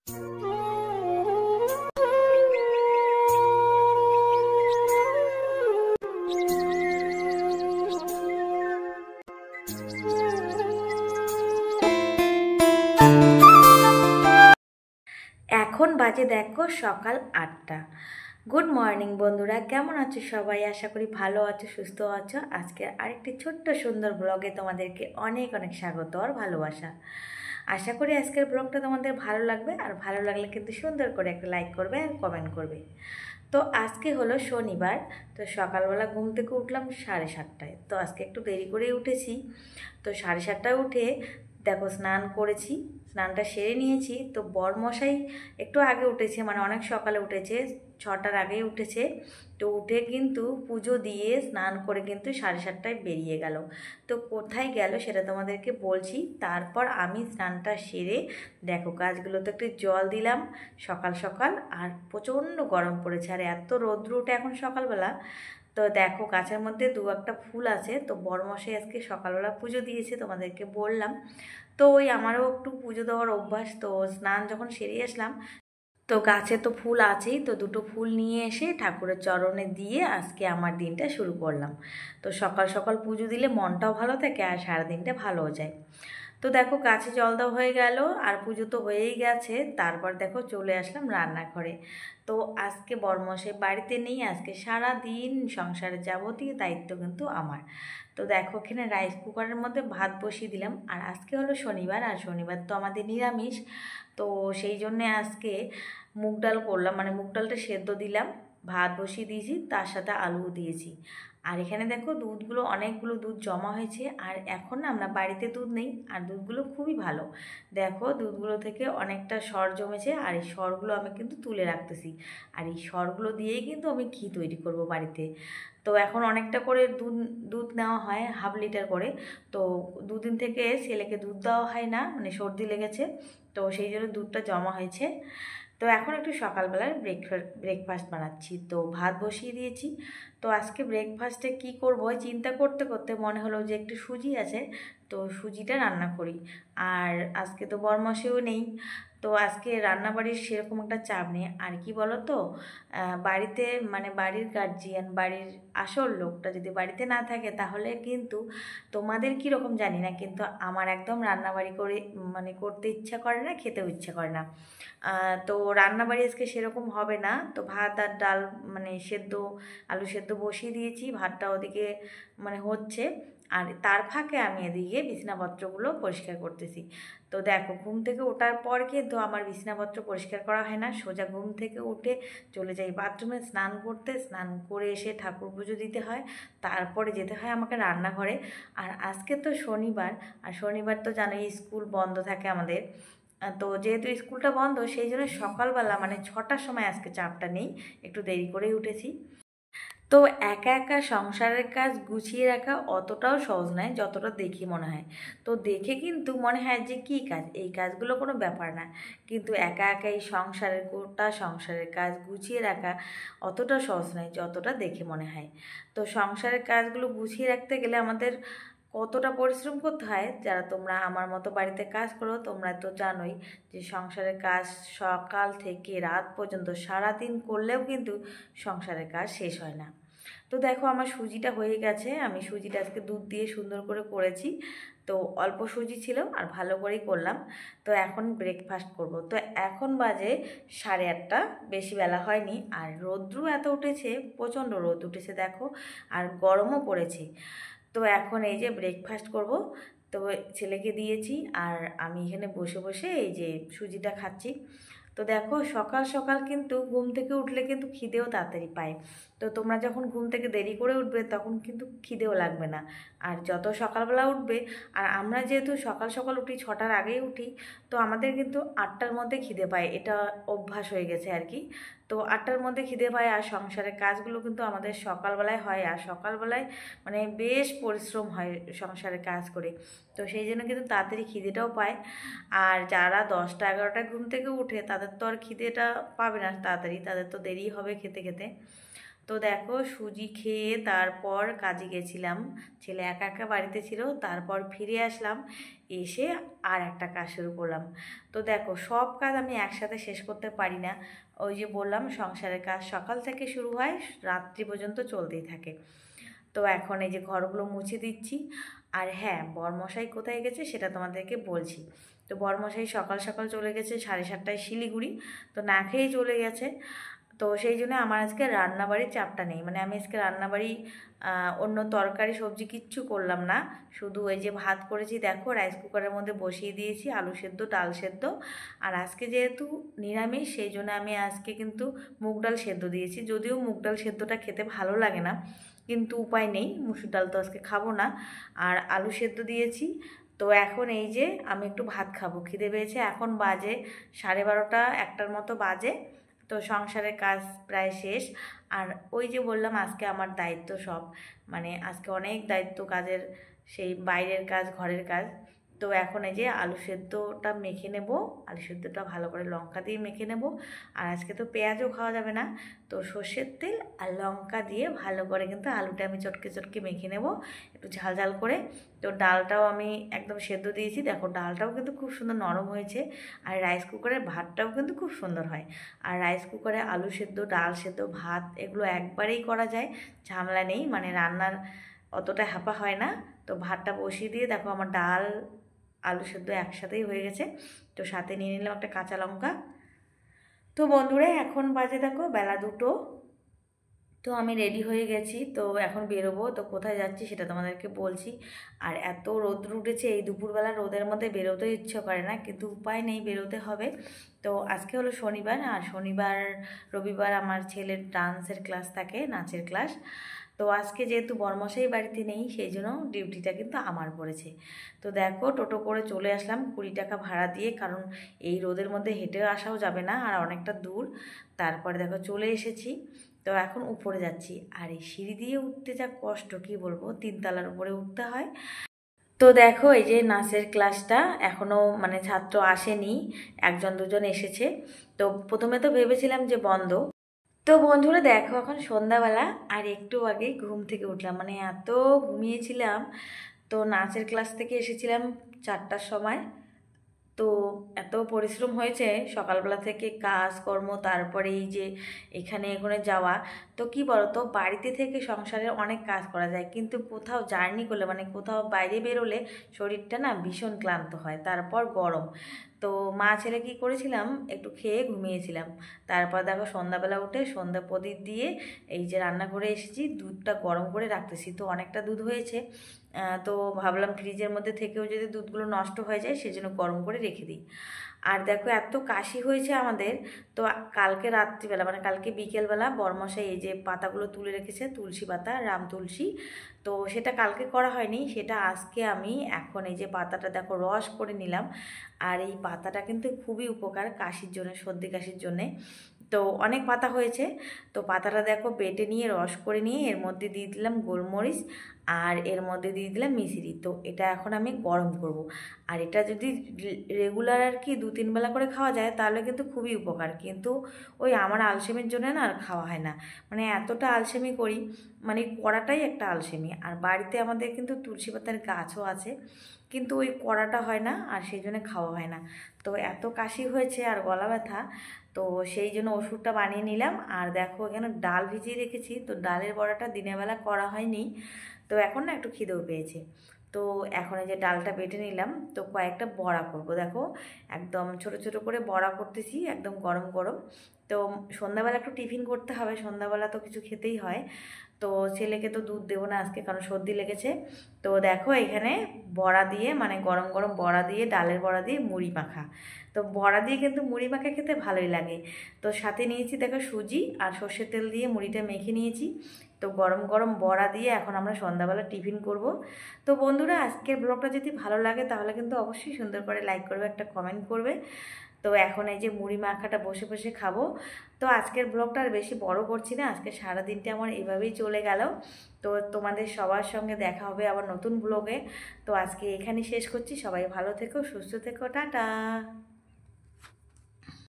এখন বাজে দেখো সকাল ৮টা। গুড মর্নিং বন্ধুরা, কেমন আছো সবাই? আশা করি ভালো আছো, সুস্থ আছো। আজকে আরেকটি ছোট্ট সুন্দর ব্লগে তোমাদেরকে অনেক অনেক স্বাগত আর ভালোবাসা। আশা করি আজকের ব্লগটা তোমাদের ভালো লাগবে, আর ভালো লাগলে কিন্তু সুন্দর করে একটা লাইক করবে আর কমেন্ট করবে। তো আজকে হলো শনিবার। তো সকালবেলা ঘুম থেকে উঠলাম 7:30টায়। তো আজকে একটু দেরি করেই উঠেছি। তো 7:30টায় উঠে দেখো স্নান করেছি, স্নানটা সেরে নিয়েছি। তো বরমশাই একটু আগে উঠেছে, মানে অনেক সকালে উঠেছে, 6টার আগেই উঠেছে। তো উঠে কিন্তু পুজো দিয়ে স্নান করে কিন্তু 7:30টায় বেরিয়ে গেল। তো কোথায় গেল সেটা তোমাদেরকে বলছি। তারপর আমি স্নানটা সেরে দেখো গাছগুলোতে একটু জল দিলাম সকাল সকাল। আর প্রচণ্ড গরম পড়েছে, আর এত রৌদ্র ওঠে এখন সকালবেলা। তো দেখো গাছের মধ্যে দু একটা ফুল আছে। তো বড়মশাই আজকে সকালবেলা পুজো দিয়েছে, তোমাদেরকে বললাম। তো ওই আমারও একটু পুজো দেওয়ার অভ্যাস। তো স্নান যখন সেরে আসলাম, তো গাছে তো ফুল আছেই, তো দুটো ফুল নিয়ে এসে ঠাকুরের চরণে দিয়ে আজকে আমার দিনটা শুরু করলাম। তো সকাল সকাল পুজো দিলে মনটাও ভালো থাকে আর সারাদিনটা ভালোও যায়। তো দেখো গাছে জল দেওয়া হয়ে গেল, আর পুজো তো হয়েই গেছে। তারপর দেখো চলে আসলাম রান্নাঘরে। তো আজকে বরমশাই বাড়িতে নেই, আজকে সারা দিন সংসারের যাবতীয় দায়িত্ব কিন্তু আমার। তো দেখো এখানে রাইস কুকারের মধ্যে ভাত বসিয়ে দিলাম। আর আজকে হলো শনিবার, আর শনিবার তো আমাদের নিরামিষ। তো সেই জন্যে আজকে মুগ ডাল করলাম, মানে মুগ ডালটা সেদ্ধ দিলাম, ভাত বসিয়ে দিয়েছি, তার সাথে আলুও দিয়েছি। আর এখানে দেখো দুধগুলো, অনেকগুলো দুধ জমা হয়েছে। আর এখন না আমরা বাড়িতে দুধ নেই, আর দুধগুলো খুবই ভালো। দেখো দুধগুলো থেকে অনেকটা সর জমেছে, আর এই সরগুলো আমি কিন্তু তুলে রাখতেছি। আর এই সরগুলো দিয়েই কিন্তু আমি ঘি তৈরি করব বাড়িতে। তো এখন অনেকটা করে দুধ দুধ নেওয়া হয়, ½ লিটার করে। তো দুদিন থেকে ছেলেকে দুধ দেওয়া হয় না, মানে সর্দি লেগেছে। তো সেই জন্য দুধটা জমা হয়েছে। তো এখন একটু সকালবেলার ব্রেকফাস্ট বানাচ্ছি। তো ভাত বসিয়ে দিয়েছি। তো আজকে ব্রেকফাস্টে কি করব চিন্তা করতে করতে মনে হলো যে একটু সুজি আছে, তো সুজিটা রান্না করি। আর আজকে তো বরমাসেও নেই, তো আজকে রান্নাবাড়ির সেরকম একটা চাপ নেই। আর কি বলো তো, বাড়িতে মানে বাড়ির গার্জিয়ান, বাড়ির আসল লোকটা যদি বাড়িতে না থাকে, তাহলে কিন্তু তোমাদের কীরকম জানি না, কিন্তু আমার একদম রান্নাবাড়ি করে মানে করতে ইচ্ছা করে না, খেতেও ইচ্ছা করে না। তো রান্নাবাড়ি আজকে সেরকম হবে না। তো ভাত আর ডাল মানে সেদ্ধ, আলু সেদ্ধ বসিয়ে দিয়েছি, ভাতটা ওদিকে মানে হচ্ছে। আর তার ফাঁকে আমি এদিকে বিছানাপত্রগুলো পরিষ্কার করতেছি। তো দেখো ঘুম থেকে ওঠার পর কিন্তু আমার বিছানাপত্র পরিষ্কার করা হয় না, সোজা ঘুম থেকে উঠে চলে যাই বাথরুমে স্নান করতে। স্নান করে এসে ঠাকুর পুজো দিতে হয়, তারপরে যেতে হয় আমাকে রান্নাঘরে। আর আজকে তো শনিবার, আর শনিবার তো জানোই স্কুল বন্ধ থাকে আমাদের। তো যেহেতু স্কুলটা বন্ধ, সেই জন্য সকালবেলা মানে 6টার সময় আজকে চাপটা নেই, একটু দেরি করেই উঠেছি। তো একা একা সংসারের কাজ গুছিয়ে রাখা অতটাও সহজ নয় যতটা দেখি মনে হয়। তো দেখে কিন্তু মনে হয় যে কী কাজ, এই কাজগুলো কোনো ব্যাপার না। কিন্তু একা একা এই সংসারের গোটা সংসারের কাজ গুছিয়ে রাখা অতটা সহজ নয় যতটা দেখে মনে হয়। তো সংসারের কাজগুলো গুছিয়ে রাখতে গেলে আমাদের কতটা পরিশ্রম করতে হয়। যারা তোমরা আমার মতো বাড়িতে কাজ করো, তোমরা তো জানোই যে সংসারের কাজ সকাল থেকে রাত পর্যন্ত সারাদিন করলেও কিন্তু সংসারের কাজ শেষ হয় না। তো দেখো আমার সুজিটা হয়ে গেছে, আমি সুজিটা আজকে দুধ দিয়ে সুন্দর করে করেছি। তো অল্প সুজি ছিল আর ভালো করেই করলাম। তো এখন ব্রেকফাস্ট করব। তো এখন বাজে 8:30, বেশি বেলা হয়নি। আর রৌদ্র এত উঠেছে, প্রচণ্ড রোদ উঠেছে দেখো, আর গরমও পড়েছে। তো এখন এই যে ব্রেকফাস্ট করব। তো ছেলেকে দিয়েছি, আর আমি এখানে বসে বসে এই যে সুজিটা খাচ্ছি। তো দেখো সকাল সকাল কিন্তু ঘুম থেকে উঠলে কিন্তু খিদেও তাড়াতাড়ি পায়। তো তোমরা যখন ঘুম থেকে দেরি করে উঠবে তখন কিন্তু খিদেও লাগবে না। আর যত সকালবেলা উঠবে, আর আমরা যেহেতু সকাল সকাল উঠি, 6টার আগেই উঠি, তো আমাদের কিন্তু 8টার মধ্যে খিদে পায়, এটা অভ্যাস হয়ে গেছে আর কি। তো 8টার মধ্যে খিদে পায়, আর সংসারের কাজগুলো কিন্তু আমাদের সকালবেলায় হয়। আর সকালবেলায় মানে বেশ পরিশ্রম হয় সংসারের কাজ করে। তো সেই জন্য কিন্তু তাড়াতাড়ি খিদেটাও পায়। আর যারা 10টা 11টায় ঘুম থেকে উঠে, তাদের তো আর খিদেটা পাবে না তাড়াতাড়ি, তাদের তো দেরি হবে খেতে খেতে। তো দেখো সুজি খেয়ে তারপর কাজে গেছিলাম। ছেলে একা একা বাড়িতে ছিল, তারপর ফিরে আসলাম। এসে আর একটা কাজ শুরু করলাম। তো দেখো সব কাজ আমি একসাথে শেষ করতে পারি না। ওই যে বললাম সংসারের কাজ সকাল থেকে শুরু হয়, রাত্রি পর্যন্ত চলতেই থাকে। তো এখন এই যে ঘরগুলো মুছে দিচ্ছি। আর হ্যাঁ, বরমশাই কোথায় গেছে সেটা তোমাদেরকে বলছি। তো বরমশাই সকাল সকাল চলে গেছে 7:30টায় শিলিগুড়ি। তো না খেয়েই চলে গেছে। তো সেই জন্য আমার আজকে রান্নাবাড়ির চাপটা নেই, মানে আমি আজকে রান্নাবাড়ি অন্য তরকারি সবজি কিচ্ছু করলাম না। শুধু ওই যে ভাত করেছি, দেখো রাইস কুকারের মধ্যে বসিয়ে দিয়েছি, আলু সেদ্ধ ডাল সেদ্ধ। আর আজকে যেহেতু নিরামিষ সেই জন্য আমি আজকে কিন্তু মুগ ডাল সেদ্ধ দিয়েছি। যদিও মুগ ডাল সেদ্ধটা খেতে ভালো লাগে না, কিন্তু উপায় নেই, মুসুর ডাল তো আজকে খাবো না। আর আলু সেদ্ধ দিয়েছি। তো এখন এই যে আমি একটু ভাত খাবো, খিদে পেয়েছে। এখন বাজে 12:30 1টার মতো বাজে। তো সংসারের কাজ প্রায় শেষ। আর ওই যে বললাম আজকে আমার দায়িত্ব সব, মানে আজকে অনেক দায়িত্ব কাজের, সেই বাইরের কাজ ঘরের কাজ। তো এখন এই যে আলু সেদ্ধটা মেখে নেব, আলু সেদ্ধটা ভালো করে লঙ্কা দিয়ে মেখে নেব। আর আজকে তো পেঁয়াজও খাওয়া যাবে না, তো সর্ষের তেল আর লঙ্কা দিয়ে ভালো করে কিন্তু আলুটা আমি চটকে চটকে মেখে নেব, একটু ঝাল ঝাল করে। তো ডালটাও আমি একদম সেদ্ধ দিয়েছি, দেখো ডালটাও কিন্তু খুব সুন্দর নরম হয়েছে। আর রাইস কুকারের ভাতটাও কিন্তু খুব সুন্দর হয়। আর রাইস কুকারে আলু সেদ্ধ ডাল সেদ্ধ ভাত এগুলো একবারেই করা যায়, ঝামেলা নেই, মানে রান্নার অতটা হ্যাপা হয় না। তো ভাতটা বসিয়ে দিয়ে দেখো আমার ডাল আলু সেদ্ধ একসাথেই হয়ে গেছে। তো সাথে নিয়ে নিলাম একটা কাঁচা লঙ্কা। তো বন্ধুরা এখন বাজে দেখো বেলা 2টো। তো আমি রেডি হয়ে গেছি, তো এখন বেরোবো। তো কোথায় যাচ্ছি সেটা তোমাদেরকে বলছি। আর এত রোদ উঠেছে, এই দুপুরবেলা রোদের মধ্যে বেরোতে ইচ্ছে করে না, কিন্তু উপায় নেই, বেরোতে হবে। তো আজকে হলো শনিবার, আর শনিবার রবিবার আমার ছেলের ডান্সের ক্লাস থাকে, নাচের ক্লাস। তো আজকে যেহেতু বরমশাই বাড়িতে নেই সেই জন্য ডিউটিটা কিন্তু আমার পড়েছে। তো দেখো টোটো করে চলে আসলাম 20 টাকা ভাড়া দিয়ে, কারণ এই রোদের মধ্যে হেঁটে আসাও যাবে না, আর অনেকটা দূর। তারপরে দেখো চলে এসেছি। তো এখন উপরে যাচ্ছি, আর এই সিঁড়ি দিয়ে উঠতে যা কষ্ট কি বলবো, 3 তলার উপরে উঠতে হয়। তো দেখো এই যে নাচের ক্লাসটা এখনও মানে ছাত্র আসেনি, 1-2জন এসেছে। তো প্রথমে তো ভেবেছিলাম যে বন্ধ। তো বন্ধুরা দেখো এখন সন্ধ্যাবেলা, আর একটু আগে ঘুম থেকে উঠলাম, মানে এত ঘুমিয়েছিলাম। তো নাচের ক্লাস থেকে এসেছিলাম 4টার সময়। তো এত পরিশ্রম হয়েছে সকালবেলা থেকে, কাজকর্ম, তারপরে এই যে এখানে এখানে যাওয়া। তো কি বলতো, বাড়িতে থেকে সংসারের অনেক কাজ করা যায়, কিন্তু কোথাও জার্নি করলে মানে কোথাও বাইরে বেরোলে শরীরটা না ভীষণ ক্লান্ত হয়, তারপর গরম। তো মা ছেলে কি করেছিলাম, একটু খেয়ে ঘুমিয়েছিলাম। তারপর দেখো সন্ধ্যাবেলা উঠে সন্ধ্যা প্রদীপ দিয়ে এই যে রান্নাঘরে এসেছি, দুধটা গরম করে রাখতেছি। তো অনেকটা দুধ হয়েছে, তো ভাবলাম ফ্রিজের মধ্যে থেকেও যদি দুধগুলো নষ্ট হয়ে যায় সেজন্য গরম করে রেখে দিই। আর দেখো এত কাশি হয়েছে আমাদের। তো কালকে রাত্রিবেলা মানে কালকে বিকেলবেলা বরমশাই এই যে পাতাগুলো তুলে রেখেছে, তুলসী পাতা, রাম তুলসী। তো সেটা কালকে করা হয়নি, সেটা আজকে আমি এখন এই যে পাতাটা দেখো রস করে নিলাম। আর এই পাতাটা কিন্তু খুবই উপকার কাশির জন্য, সর্দি কাশির জন্যে। তো অনেক পাতা হয়েছে। তো পাতাটা দেখো বেটে নিয়ে রস করে নিয়ে এর মধ্যে দিয়ে দিলাম গোলমরিচ, আর এর মধ্যে দিয়ে দিলাম মিশরি। তো এটা এখন আমি গরম করব। আর এটা যদি রেগুলার আর কি 2-3 বেলা করে খাওয়া যায় তাহলে কিন্তু খুবই উপকার, কিন্তু ওই আমার আলসেমির জন্য না আর খাওয়া হয় না। মানে এতটা আলসেমি করি, মানে করাটাই একটা আলসেমি। আর বাড়িতে আমাদের কিন্তু তুলসী পাতার গাছও আছে, কিন্তু ওই করাটা হয় না, আর সেই জন্য খাওয়া হয় না। তো এত কাশি হয়েছে আর গলা ব্যথা, তো সেই জন্য ওষুধটা বানিয়ে নিলাম। আর দেখো এখানে ডাল ভিজিয়ে রেখেছি, তো ডালের বড়াটা দিনের বেলা করা হয়নি। তো এখন না একটু খিদেও পেয়েছে। তো এখন এই যে ডালটা বেটে নিলাম, তো কয়েকটা বড়া করব। দেখো একদম ছোট ছোট করে বড়া করতেছি, একদম গরম গরম। তো সন্ধ্যাবেলা একটু টিফিন করতে হবে, সন্ধ্যাবেলা তো কিছু খেতেই হয়। তো ছেলেকে তো দুধ দেবো না আজকে, কারণ সর্দি লেগেছে। তো দেখো এখানে বড়া দিয়ে, মানে গরম গরম বড়া দিয়ে, ডালের বড়া দিয়ে মুড়ি মাখা। তো বড়া দিয়ে কিন্তু মুড়ি মাখা খেতে ভালোই লাগে। তো সাথে নিয়েছি দেখো সুজি, আর সর্ষের তেল দিয়ে মুড়িটা মেখে নিয়েছি। তো গরম গরম বড়া দিয়ে এখন আমরা সন্ধ্যাবেলা টিফিন করব। তো বন্ধুরা আজকের ব্লগটা যদি ভালো লাগে তাহলে কিন্তু অবশ্যই সুন্দর করে লাইক করবে, একটা কমেন্ট করবে। তো এখন এই যে মুড়ি মাখাটা বসে বসে খাবো। তো আজকের ব্লগটা আর বেশি বড় করছি না, আজকে সারাদিনটা আমার এভাবেই চলে গেল। তো তোমাদের সবার সঙ্গে দেখা হবে আবার নতুন ব্লগে। তো আজকে এখানেই শেষ করছি, সবাই ভালো থেকো, সুস্থ থেকো, টাটা।